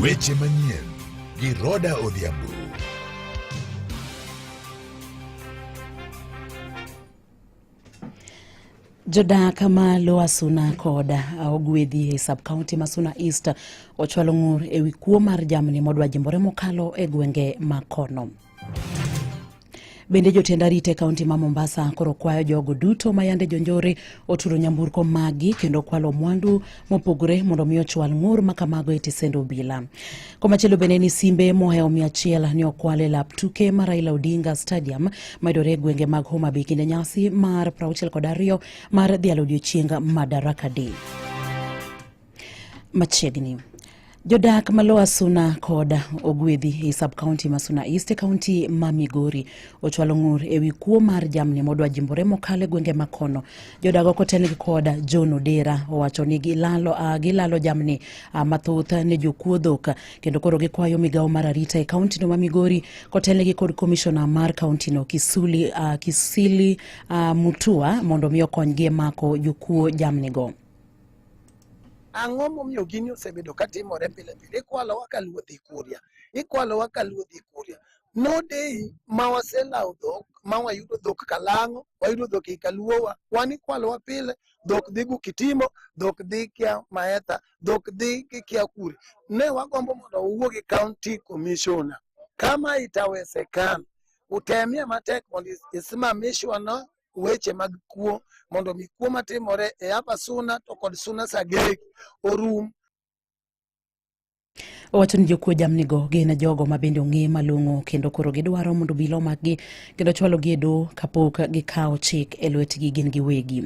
Weche manyien gi Roda Odhiambo. Jodak ma Lower Suna koda ogwedhi e sub-county ma Suna East ochwalo ng'ur e wi kuo mar jamni modwa jimbore mokalo e gwenge ma kono. Bende jotend arita e kaunti ma Mombasa koro kwayo jogo duto ma yande jonjore oturo nyamburko magi kendo kwalo mwandu mopogore mondo mi ochwal ng'ur makamago e tisendo obila. Komachielo bende ni simbe moheo 100 ni okwale lap tuke mar Raila Odinga Stadium maidore e gwenge mag Homa Bay kinde nyasi mar 62 mar dhialo odiochieng' Madaraka Day. Machiegni jodak ma Lower Suna koda ogwedhi e sub-county ma Suna East county ma Migori ochwalo ng'ur e wi kuo mar jamni modwa jimbore mokale gwenge makono. Jodago kotelgi koda John Odera owacho ni gilalo jamni mathoth ne jokuo dhok kendo koro gikwayo migawo mar arita e kaunti no ma Migori kotelgi kod commissioner mar kaunti no Kisili Mutua mondo mi okonygi e mako jokuo jamni go. Ang'o momiyo gini osebedo katimore pile pile ikwalowa ka luodhi kuria no day ma waselawo dhok ma wayudo dhok Kalang'o wayudo dhok i Kaluowa wan ikwalowa pile dhok dhi Kitimo dhok dhi kia Maetha dhok dhi kia Kuri ne wagombo mondo uwuo gi county commissioner kama itawezekana utemie matek mondo isimamishwe na weche mag kuo mondo mikuo matimore e hapa Suna to kod Suna Sagegi orum. Owacho ni jokuo jamni go gin jogo ma bende ong'e malong'o kendo koro gidwaro mondo bilo maggi kendo chwalo gi do kapok gikawo chik e lwetgi gin giwegi.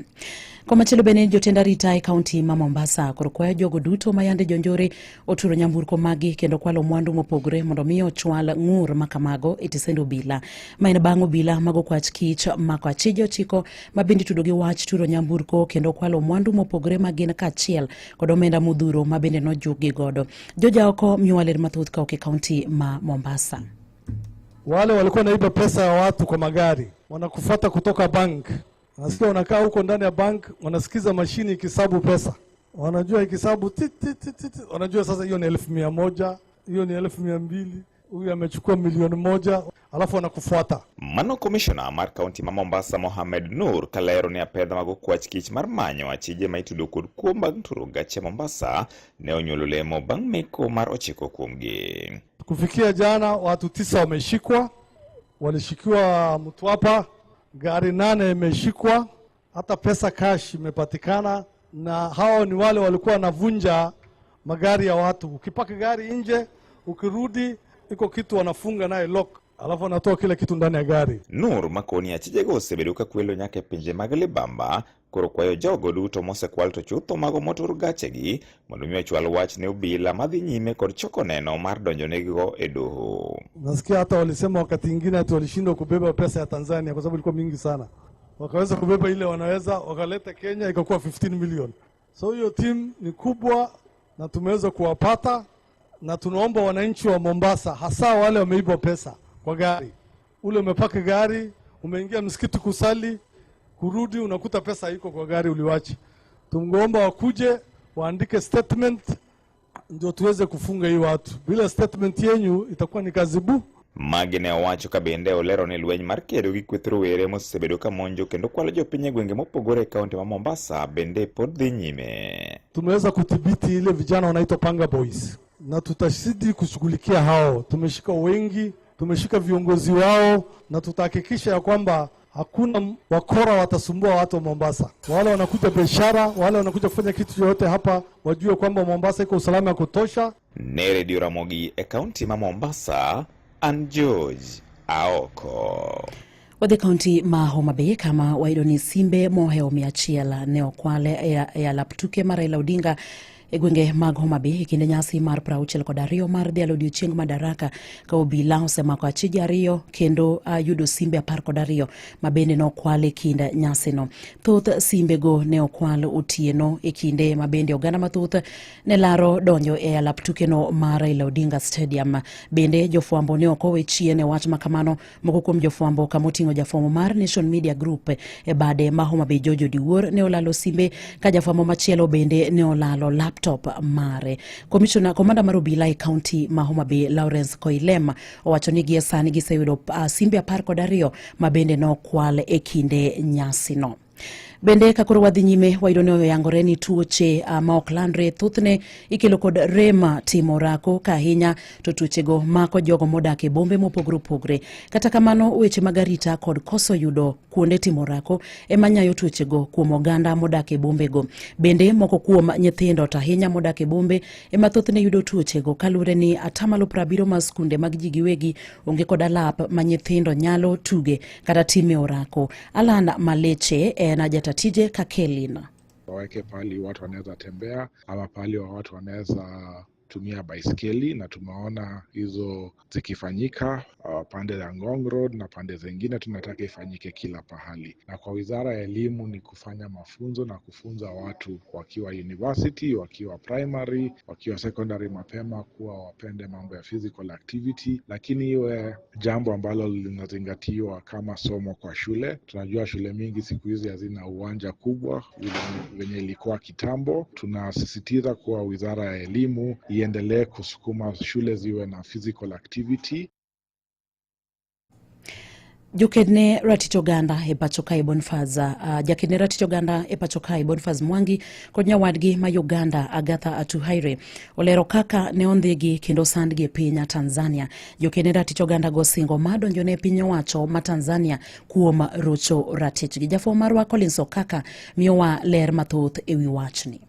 Komachielo bende jotend arita e kaunti ma Mombasa koro kwayo jogo duto ma yande jonjore oturo nyamburko magi kendo kwalo mwandu mopogore mondo mi ochwal ng'ur makamago e tisendo obila. Maen bang' obila mago kwach kich mako achije 9 ma bende tudo gi wach turo nyamburko kendo kwalo mwandu mopogore magin kachiel kod omenda modhuro ma bende nojugi godo. Joja oko miwale mathoth ka oke kaunti ma Mombasa. Wale walikuwa naiba pesa ya watu kwa magari wanakufuata kutoka bank. Nasikia wanakaa huko ndani ya bank wanasikiza mashini ikisabu pesa. Wanajua ikisabu wanajua sasa hiyo ni 1,100, hiyo ni 1,200, huyu amechukua 1,100,000 alafu wanakufuata. Mano commissioner mar county ma Mombasa Mohamed Nur kalero ni apedha mago kwach kich mar manyo achije maitudo kod kuom bang' turo gache Mombasa ne onyuolo lemo bang' meko mar 9 kuomgi. Kufikia jana watu 9 wameshikwa, walishikiwa Mtwapa, gari 8 imeshikwa, hata pesa cash imepatikana, na hao ni wale walikuwa wanavunja magari ya watu. Ukipaka gari nje, ukirudi iko kitu wanafunga naye lock, alafu wanatoa kila kitu ndani ya gari. Nur makoni achijego osebedo ka kwelo nyaka pinje mag libamba koro kwayo jogo duto mosekwal to chutho mago motur gachegi mondo mi ochwal wach ne obila madhi nyime kod choko neno mar donjo negigo e doho. Nasikia hata walisema wakati mwingine ati walishindwa kubeba pesa ya Tanzania kwa sababu ilikuwa mingi sana. Wakaweza kubeba ile wanaweza wakaleta Kenya ikakuwa 15 million. So hiyo team ni kubwa na tumeweza kuwapata na tunaomba wananchi wa Mombasa hasa wale wameiba pesa kwa gari. Ule umepaka gari, umeingia msikiti kusali, kurudi unakuta pesa iko kwa gari uliwachi. Tungeomba wakuje waandike statement ndio tuweze kufunga hii watu. Bila statement yenyu itakuwa ni kazibu. Magene owacho ka bende olero ni lweny mar kedo gi kweth rowere mosebedo ka monjo kendo kwalo jopiny e gwenge mopogore e kaunti ma Mombasa bende pod dhi nyime. Tumeweza kudhibiti ile vijana wanaitwa Panga Boys na tutazidi kushughulikia hao. Tumeshika wengi, tumeshika viongozi wao na tutahakikisha ya kwamba hakuna wakora watasumbua watu wa Mombasa. Wale wanakuja biashara, wale wanakuja kufanya kitu yote hapa, wajue kwamba Mombasa iko usalama ya kutosha. Ne Radio Ramogi e kaunti ma Mombasa, An George Aoko. Wadhi kaunti ma Homa Bay kama waido ni simbe moheo 100 ne okwale ya lap tuke mar Raila Odinga e gwenge mag Homa Bay kinde nyasi mar 62 mar dhialo odiochieng' Madaraka ka obila osemako achije 2 kendo yudo simbe 12 ma bende nokwale kinde nyasi no. Thoth simbe go ne okwal otieno e kinde ma bende oganda mathoth ne laro donjo e alap tuke no mar Raila Odinga Stadium. Bende jofwambo ne okowe chien e wach makamano. Moko kuom jofwambo kamoting'o jafwambo mar Nation Media Group e bade ma Homa Bay Jojo Diwuor ne olalo simbe ka jafwambo machielo bende ne olalo lap laptop mare. Komanda mar obila e kaunti ma Homa Bay Lawrence Koilem owacho ni gie sani giseyudo simbe 12 ma bende nokwal e kinde nyasino. Bende kakoro wadhi nyime wayudo ni oyangore ni tuoche ma ok landre thothne ikelo kod rem timo orako ka ahinya to tuochego mako jogo modak e bombe mopogore opogore. Kata kamano weche mag arita kod koso yudo kuonde timo orako ema nyayo tuochego kuom oganda modak e bombego. Bende moko kuom nyithindo to ahinya modak e bombe ema thothne yudo tuochego kaluwore ni 70% mag skunde mag ji giwegi onge kod alap ma nyithindo nyalo tuge kata time orako. Alan Maleche na jatatije Kakelina. Waweke pali watu wanaweza tembea ama pali watu wanaweza tumia baiskeli, na tumeona hizo zikifanyika pande ya Ngong Road na pande zingine tunataka ifanyike kila pahali. Na kwa Wizara ya Elimu ni kufanya mafunzo na kufunza watu wakiwa university, wakiwa primary, wakiwa secondary mapema kuwa wapende mambo ya physical activity, lakini iwe jambo ambalo linazingatiwa kama somo kwa shule. Tunajua shule mingi siku hizi hazina uwanja kubwa venye ilikuwa kitambo. Tunasisitiza kuwa Wizara ya Elimu iendelee kusukuma shule ziwe na physical activity. Jokedne ratich oganda e pacho kae jakedne ratich oganda e pacho kae Boniface Mwangi kod nyawadgi ma Uganda Agatha Atuhaire olero kaka ne ondhigi kendo sandgi e piny Tanzania. Jokedne ratich oganda go singo madonjone piny owacho ma Tanzania kuom rocho ratichgi. Jafo marwa Collins Okaka miyowa ler mathoth e wi wachni.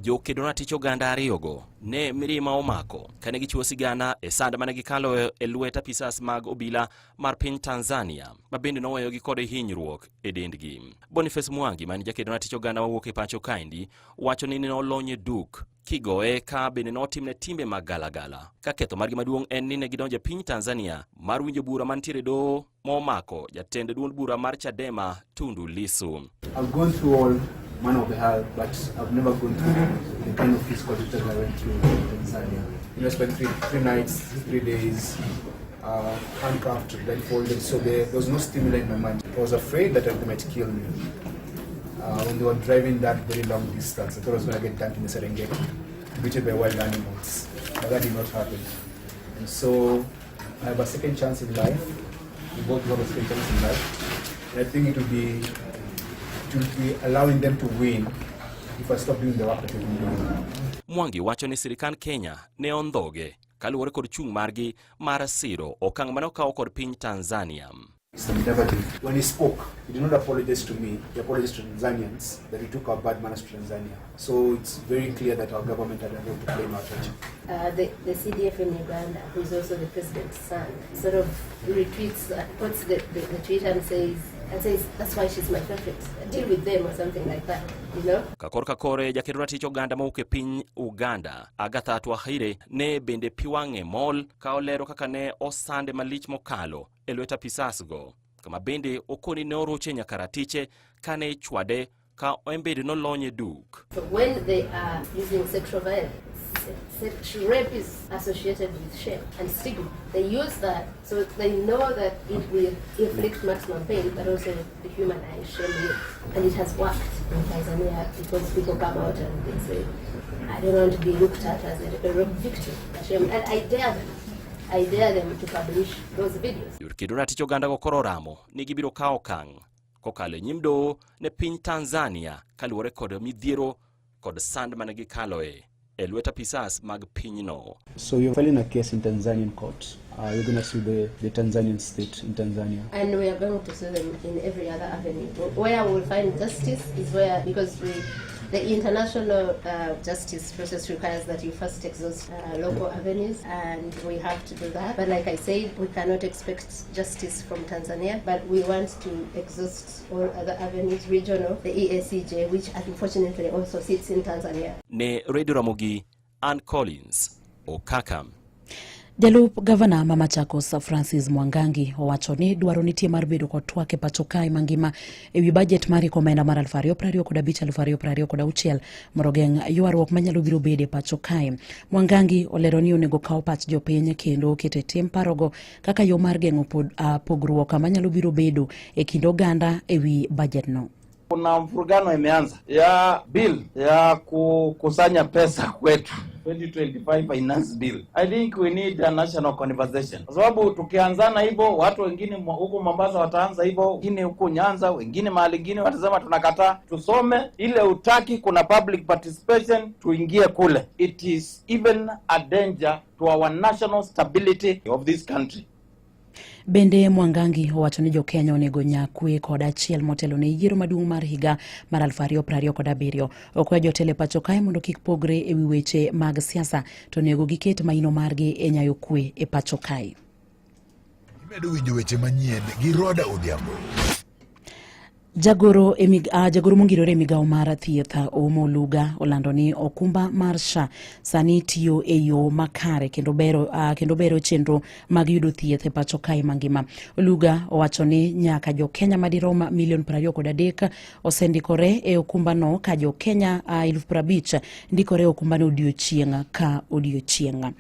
Jokedo ratich oganda ariyogo ne mirima omako kane gichiwo sigana e sand mane gikalo e lwet apisas mag obila mar piny Tanzania ma bende noweyogi kod hinyruok e dendgi. Boniface Mwangi man jakedo ratich oganda mawuok e pacho kaendi wacho ni nolonye duk kigoe ka bende notimne timbe mag galagala. Ka ketho margi maduong' en ni ne gidonje piny Tanzania mar winjo bura mantiere doho momako jatend duond bura mar Chadema Tundu Lissu. I've gone through all man of the hell, but I've never gone through the kind of physical detail I went through in Tanzania. I spent three nights, 3 days, handcuffed, blindfolded, so there was no stimuli in my mind. I was afraid that they might kill me. When they were driving that very long distance, I thought I was going to get dumped in the Serengeti, beaten by wild animals, but that did not happen. And so I have a second chance in life. We both have a second chance in life. And I think it would be allowing them to win if I stop doing the work that they've been doing. Mwangi wacho ni sirikand Kenya ne ondhoge kaluwore kod chung margi mar siro okang' mane okawo kod piny Tanzania. When he spoke, he did not apologize to me. He apologized to Tanzanians that he took our bad manners to Tanzania. So it's very clear that our government had a role to play in our country. The CDF in Uganda, who is also the president's son, sort of retweets, puts the tweet and says, that's why she's my favorite. Deal with them or something like that, you know? Kakore jakedo ratich oganda mawuok e piny Uganda Agatha Atuhaire ne bende piwang'e mol ka olero kaka ne osande malich mokalo e lwet apisasgo, kama bende okoni ne oroche nyaka ratiche kane ichwade ka embede nolonye duk. So when they are using sexual violence, rape is associated with shame and stigma. They use that so they know that it will inflict maximum pain, but also dehumanize, shame you. And it has worked in Tanzania because people come out and they say, I don't want to be looked at as a rape victim. Shame. And I dare them to publish those videos. Jokedo ratich oganda go koro ramo ni gibiro kawo okang' kokalo nyim doho ne piny Tanzania kaluwore kod midhiero kod sand mane gikaloe e lwet apisas mag pinyno. So you're filing a case in Tanzanian court. You're going to sue the Tanzanian state in Tanzania. And we are going to sue them in every other avenue. Where we will find justice is where, because the international justice process requires that you first exhaust local avenues, and we have to do that. But like I said, we cannot expect justice from Tanzania, but we want to exhaust all other avenues, regional, the EACJ, which unfortunately also sits in Tanzania. Ne Radio Ramogi, Ann Collins, Okaka. Jalup Gavana ma Machakos Francis Mwangangi owacho ni dwaro nitie mar bedo kod twak e pacho kae mangima e wi budget mar komenda mar 2025-2026 mondo geng' ywaruok manyalo biro bedo e pacho kae. Mwangangi olero ni onego kaw pach jopiny kendo keto tim parogo kaka yo mar geng'o pogruok manyalo biro bedo e kind oganda e wi budget no. Kuna mfurugano imeanza ya bill ya kukusanya pesa kwetu 2025 finance bill. I think we need a national conversation. Kwa sababu tukianzana hivyo, watu wengine huko Mombasa wataanza hivyo, wengine huko Nyanza, wengine mahali wengine watasema tunakataa. Tusome ile utaki, kuna public participation, tuingie kule. It is even a danger to our national stability of this country. Bende Mwangangi owacho ni Jo-Kenya onego nyakwe kod achiel motelo ne yiero maduong' mar higa mar 2027. Okwayo jotelo e pacho kae mondo kik pogre e wi weche mag siasa, to onego giket maino margi e nyayo kwe e pacho kae. Imedo winjo weche manyien gi Roda Odhiambo. Jagoro mongirore e migao mar thieth Omo Oluga olando ni okumba mar SHA sani tiyo e yo makare kendo bero chenro mag yudo thieth e pacho kae mangima. Oluga owacho ni nyaka Jo-Kenya madirom milion 23 osendikore e okumba no, ka Jo-Kenya 50,000 ndikore e okumba no odiochieng' ka odiochieng'.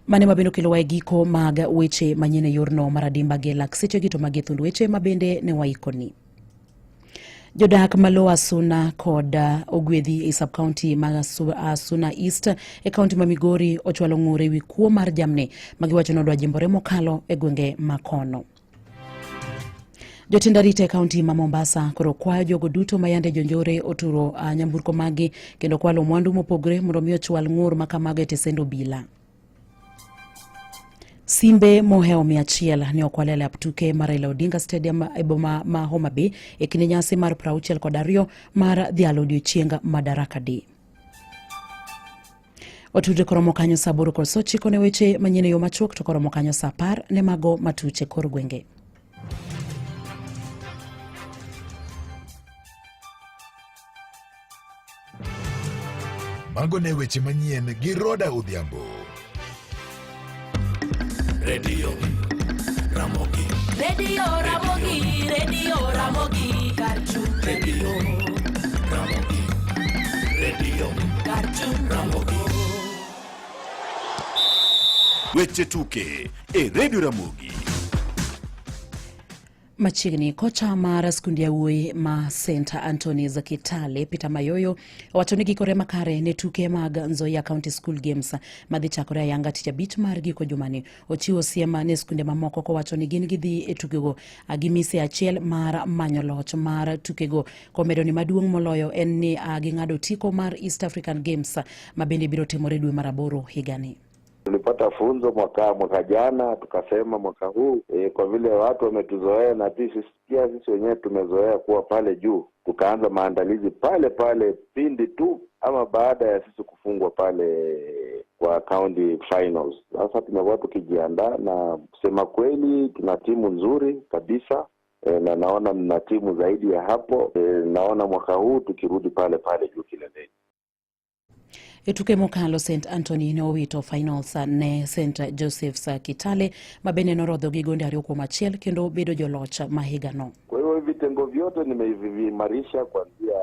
Mane mabendo kelo giko mag weche manyien e yorno mar adimba gi lak seche gi to mag thund weche mabende ne waikoni. Jodak malo Asuna kod ogwedhi e sub-county mag Asuna East e kaunti ma Migori ochwalo ng'ure wi kuo mar jamni magiwacho ni odwa jimbore mokalo e gwenge makono. Jotend arita e kaunti ma Mombasa koro kwayo jogo duto mayande jonjore oturo nyamburko magi kendo kwalo mwandu mopogre mondo mi ochwal ng'ur makamago e tesend obila. Simbe moheo 100 ne okwalele aptuke mar Raila Odinga Stadium e boma ma Homa Bay e kinde nyasi mar 62 mar dhialo odiochieng' Madaraka Day. Otude koromo kanyo saa 8 kod saa 9 ne weche manyien e yo machuok, to koromo kanyo saa 10 ne mago matuche kor gwenge. Mago ne weche manyien gi Roda Odhiambo. Radio Ramogi. Radio Ramogi. Radio Ramogi. Cartoon Radio Ramogi. Radio Cartoon Ramogi. Weche tuke e Radio Ramogi. Machiegni kocha mar skundi yawuoyi ma St. Anthony's Kitale Peter Mayoyo wacho ni gikore makare ne tuke mag Nzoia County School Games madhi chakore ayanga tich abich mar giko jumani. Ochiwo siema ne skunde mamoko kowacho ni gin gidhi e tukego gimise achiel mar manyo loch mar tukego. Komedo ni maduong' moloyo en ni ging'ado tiko mar East African Games mabende biro timore dwe mar 8 higani. Tulipata funzo mwaka jana, tukasema mwaka huu kwa vile watu wametuzoea na sisi wenyewe tumezoea kuwa pale juu, tukaanza maandalizi pale pindi tu ama baada ya sisi kufungwa pale kwa county finals. Sasa tumekuwa tukijiandaa na kusema kweli tuna timu nzuri kabisa, na naona mna timu zaidi ya hapo. Naona mwaka huu tukirudi pale juu kileleni. Etuke mokalo St. Anthony ne owito finals ne St. Joseph's Kitale mabene norodho gi gonde 2-1 kendo bedo joloch mahigano. Kwa hiyo vitengo vyote nimevimarisha kuanzia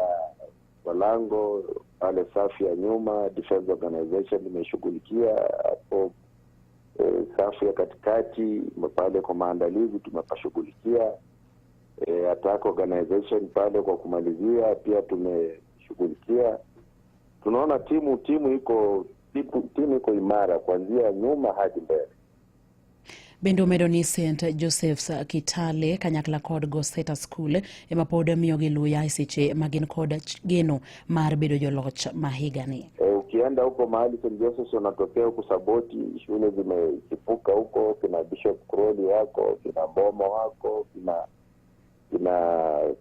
walango pale safu ya nyuma, defense organization nimeshughulikia hapo, safu ya katikati pale kwa maandalizi tumepashughulikia, attack organization pale kwa kumalizia pia tumeshughulikia. Tunaona timu iko imara kuanzia nyuma hadi mbele. Bende omedo ni St. Joseph's Kitale kanyakla kod Goseta School ema pod miyo gi luya seche magin kod geno mar bedo joloch mahigani. Ukienda huko mahali St. Joseph's wanatokea huko Saboti, shule zimechipuka huko, kina Bishop Crowley wako, kina Bomo wako, kina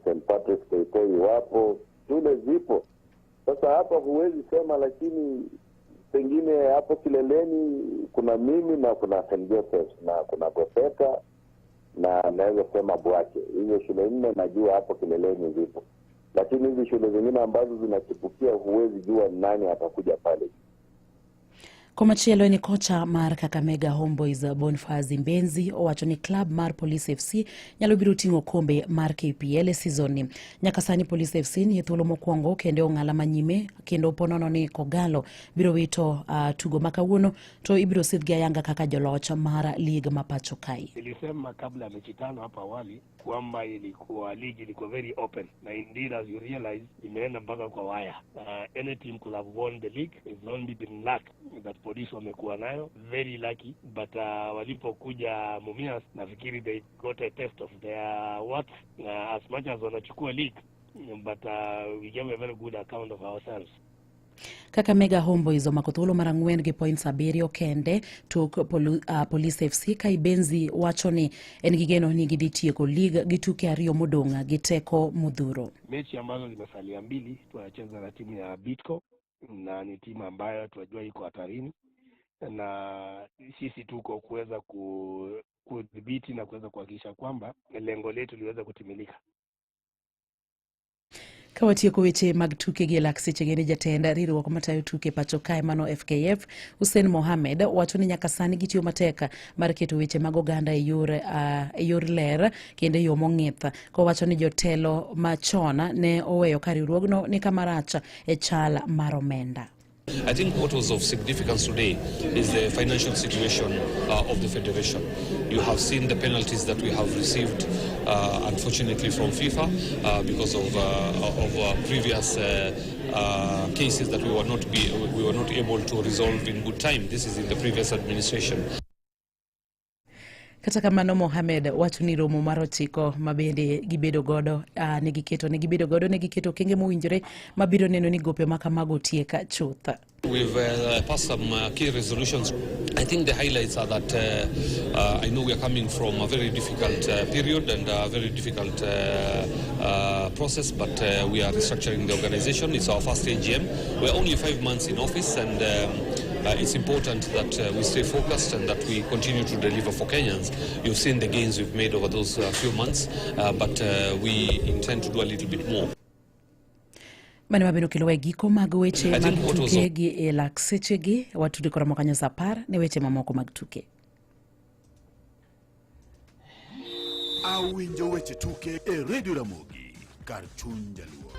St. Patrick's Kitoi wapo, shule zipo. Sasa hapa huwezi sema, lakini pengine hapo kileleni kuna mimi na kuna St. Joseph's na kuna Goseta na naweza sema Bwake. Hizo shule 4 najua hapo kileleni zipo. Lakini hizi shule zingine ambazo zinachipukia huwezi jua nani atakuja pale. Komachielo ni kocha mar Kakamega Homeboys Boniface Mbenzi owacho ni klab mar Police FC nyalo biro ting'o kombe mar KPL e season ni. Nyaka sani Police FC ni thuolo mokwongo kendo ong'ala manyime kendo ponono ni Kogalo biro wito tugo makawuono to ibiro sidhgi ayanga kaka joloch mar lig mapacho kai. Nilisema kabla ya mechi tano hapa awali kwamba ligi ilikuwa very open, na indeed as you realize imeenda mpaka kwa wire. Any team could have won the league. It's only been luck that Police wamekuwa nayo, very lucky, but walipokuja Mumias nafikiri they got a test of their worth as much as wanachukua league, but we gave a very good account of ourselves. Kakamega Homeboys omako thuolo mar 4 gi points 7 kende tok Police FC kai Benzi wacho ni en gi geno ni gidhi tieko lig gi tuke 2 modonga gi teko modhuro. Mechi ambazo zimesalia 2 tunacheza na timu ya Bitco, na ni timu ambayo tunajua iko hatarini, na sisi tuko kuweza kudhibiti na kuweza kuhakikisha kwamba lengo letu liweza kutimilika. Kawatieko weche mag tuke gi lakseche gene jatenda riwruok matayo tuke pacho kae mano FKF Hussein Mohamed wacho ni nyaka sani gitiyo mateka mar keto weche mag oganda e yor ler kendo yo mong'ith, ko wacho ni jotelo machona ne oweyo ka riwruogno ni kamaracha e chal mar omenda. I think what was of significance today is the financial situation of the federation. You have seen the penalties that we have received, unfortunately, from FIFA because of previous cases that we were not able to resolve in good time. This is in the previous administration. Kata kamano Mohamed wacho ni romo mar 9 mabende gibedo godo negiketo kenge mowinjore mabiro neno ni gope makamago tieka chutha. We've passed some key resolutions. I think the highlights are that I know we are coming from a very difficult period and a very difficult process, but we are restructuring the organization. It's our first AGM. We're only 5 months in office, and it's important that we stay focused and that we continue to deliver for Kenyans. You've seen the gains we've made over those few months, but we intend to do a little bit more. Mane mabino kilowe giko mag weche mag tuke gi e lakseche gi watude kora mokanyo sapar ne weche mamoko mag tuke. Awinjo weche tuke e Radio Ramogi kar chuny jaluo.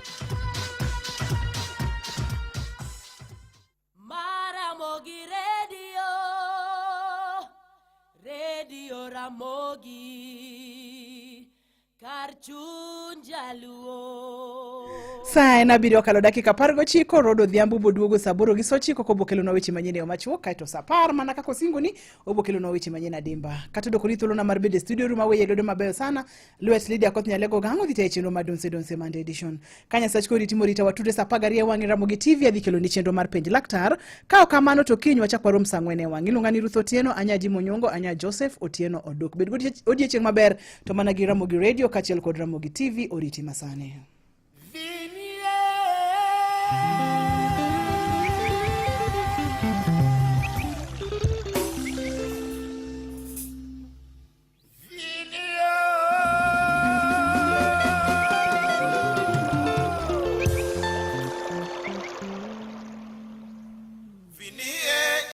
Ramogi Radio Ramogi kar chuny jaluo. Saa na biro kalo dakika 19 rodo dhiambu boduogo saboro gi sochiko kobokelo na weche manyene o machuo kaito sapar mana kako singuni obokelo na weche manyene adimba katodo kolitholo na marbede studio room awe yedodo mabeyo sana Luet Lydia Kothnya lego gango dhite chenro madonse Monday edition kanya sach kodi timorita watude sapagari ya wangi Ramogi TV adhikelo ni chenro mar penj laktar kao kamano to kinywa chakwa rom sangwene wangi lungani Ruth Otieno anya Jimo Nyongo anya Joseph Otieno Odok bed odiechieng maber to mana gi Ramogi Radio kachiel kod Ramogi TV oriti masane.